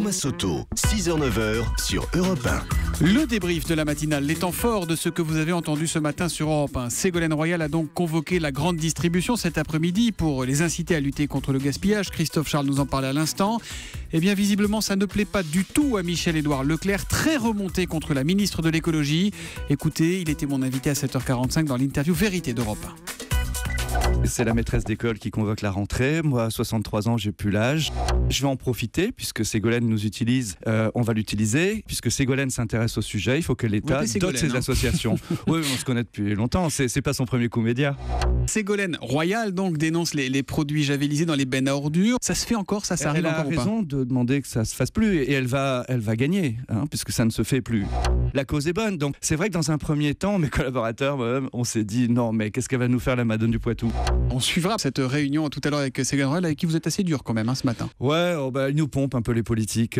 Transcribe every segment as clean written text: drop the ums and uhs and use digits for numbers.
Thomas Soto, 6h-9h sur Europe 1. Le débrief de la matinale, les temps forts de ce que vous avez entendu ce matin sur Europe 1. Ségolène Royal a donc convoqué la grande distribution cet après-midi pour les inciter à lutter contre le gaspillage. Christophe Charles nous en parlait à l'instant. Eh bien, visiblement, ça ne plaît pas du tout à Michel-Édouard Leclerc, très remonté contre la ministre de l'écologie. Écoutez, il était mon invité à 7h45 dans l'interview Vérité d'Europe 1. C'est la maîtresse d'école qui convoque la rentrée. Moi, à 63 ans, j'ai plus l'âge. Je vais en profiter, puisque Ségolène nous utilise, on va l'utiliser. Puisque Ségolène s'intéresse au sujet, il faut que l'État dote ses associations. Oui, on se connaît depuis longtemps, c'est pas son premier coup média. Ségolène Royal donc dénonce les produits javellisés dans les bennes à ordures. Ça se fait encore, ça arrive encore ou pas ? Elle a raison de demander que ça se fasse plus, et elle va gagner, puisque ça ne se fait plus. La cause est bonne, donc c'est vrai que dans un premier temps, mes collaborateurs, on s'est dit non, mais qu'est-ce qu'elle va nous faire la Madone du Poitou ? On suivra cette réunion tout à l'heure avec Ségolène Royal, avec qui vous êtes assez dur quand même ce matin. Ouais, elle nous pompe un peu les politiques.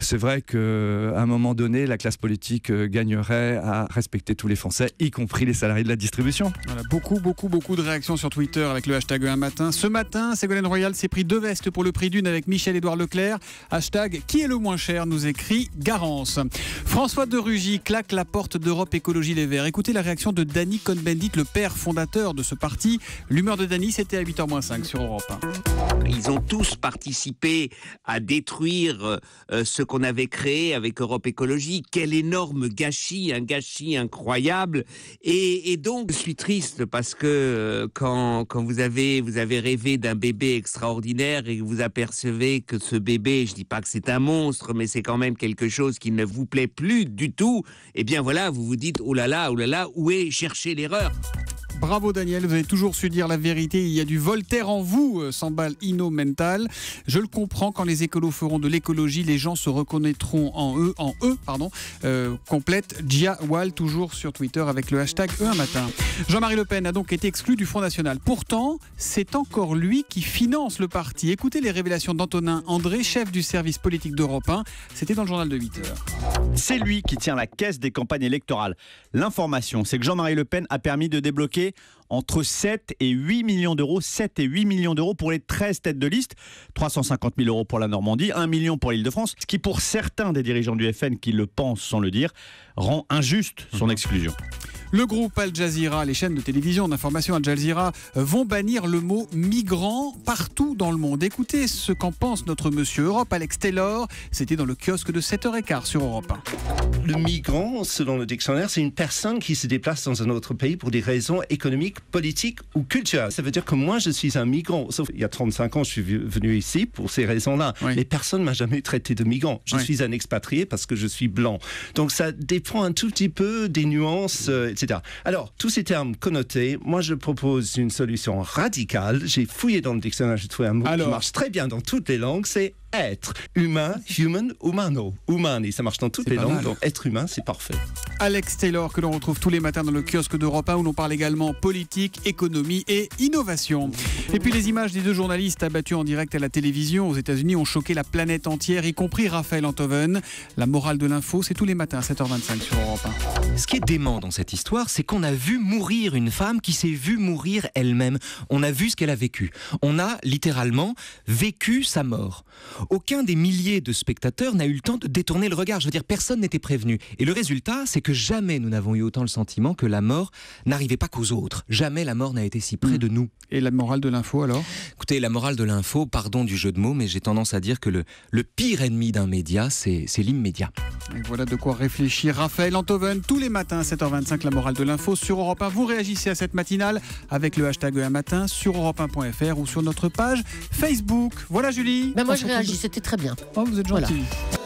C'est vrai qu'à un moment donné, la classe politique gagnerait à respecter tous les Français, y compris les salariés de la distribution. Voilà, beaucoup de réactions sur Twitter avec le hashtag un matin. Ce matin, Ségolène Royal s'est pris 2 vestes pour le prix d'une avec Michel-Édouard Leclerc. Hashtag qui est le moins cher, nous écrit Garance. François de Rugy claque la porte d'Europe Écologie Les Verts. Écoutez la réaction de Danny Cohn-Bendit, le père fondateur de ce parti. L'humeur de Danny, c'était à 8h-5 sur Europe 1. Ils ont tous participé à détruire ce qu'on avait créé avec Europe Écologie. Quel énorme gâchis, un gâchis incroyable. Et donc, je suis triste parce que quand vous avez rêvé d'un bébé extraordinaire et que vous apercevez que ce bébé, je dis pas que c'est un monstre, mais c'est quand même quelque chose qui ne vous plaît plus du tout, eh bien voilà, vous vous dites, oh là là, où est chercher l'erreur ? Bravo Daniel, vous avez toujours su dire la vérité, il y a du Voltaire en vous, s'emballe Inno Mental. Je le comprends, quand les écolos feront de l'écologie, les gens se reconnaîtront en eux. Complète Gia Wall, toujours sur Twitter avec le hashtag un matin. Jean-Marie Le Pen a donc été exclu du Front National. Pourtant, c'est encore lui qui finance le parti. Écoutez les révélations d'Antonin André, chef du service politique d'Europe 1. C'était dans le journal de 8h. C'est lui qui tient la caisse des campagnes électorales. L'information, c'est que Jean-Marie Le Pen a permis de débloquer entre 7 et 8 millions d'euros. 7 et 8 millions d'euros pour les 13 têtes de liste. 350 000 euros pour la Normandie, 1 million pour l'Île-de-France. Ce qui, pour certains des dirigeants du FN qui le pensent sans le dire, rend injuste son exclusion. Le groupe Al Jazeera, les chaînes de télévision d'information Al Jazeera vont bannir le mot migrant partout dans le monde. Écoutez ce qu'en pense notre monsieur Europe, Alex Taylor. C'était dans le kiosque de 7h15 sur Europe 1. Le migrant, selon le dictionnaire, c'est une personne qui se déplace dans un autre pays pour des raisons économiques, politiques ou culturelles. Ça veut dire que moi, je suis un migrant. Sauf il y a 35 ans, je suis venu ici pour ces raisons-là. Oui. Mais personne ne m'a jamais traité de migrant. Je suis un expatrié parce que je suis blanc. Donc ça dépend un tout petit peu des nuances, etc. Alors, tous ces termes connotés, moi je propose une solution radicale. J'ai fouillé dans le dictionnaire, j'ai trouvé un mot qui marche très bien dans toutes les langues, c'est être humain, human, humano, humani, ça marche dans toutes les langues, donc être humain, c'est parfait. Alex Taylor, que l'on retrouve tous les matins dans le kiosque d'Europe 1, où l'on parle également politique, économie et innovation. Et puis les images des 2 journalistes abattus en direct à la télévision aux États-Unis ont choqué la planète entière, y compris Raphaël Enthoven. La morale de l'info, c'est tous les matins à 7h25 sur Europe 1. Ce qui est dément dans cette histoire, c'est qu'on a vu mourir une femme qui s'est vue mourir elle-même. On a vu ce qu'elle a vécu. On a littéralement vécu sa mort. Aucun des milliers de spectateurs n'a eu le temps de détourner le regard. Je veux dire, personne n'était prévenu. Et le résultat, c'est que jamais nous n'avons eu autant le sentiment que la mort n'arrivait pas qu'aux autres. Jamais la mort n'a été si près de nous. Et la morale de l'info alors ? Écoutez, la morale de l'info, pardon du jeu de mots, mais j'ai tendance à dire que le pire ennemi d'un média, c'est l'immédiat. Et voilà de quoi réfléchir. Raphaël Enthoven, tous les matins à 7h25, la morale de l'info sur Europe 1. Vous réagissez à cette matinale avec le hashtag un matin sur europe1.fr ou sur notre page Facebook. Voilà Julie. Moi je réagis, c'était très bien. Oh, vous êtes gentil. Voilà.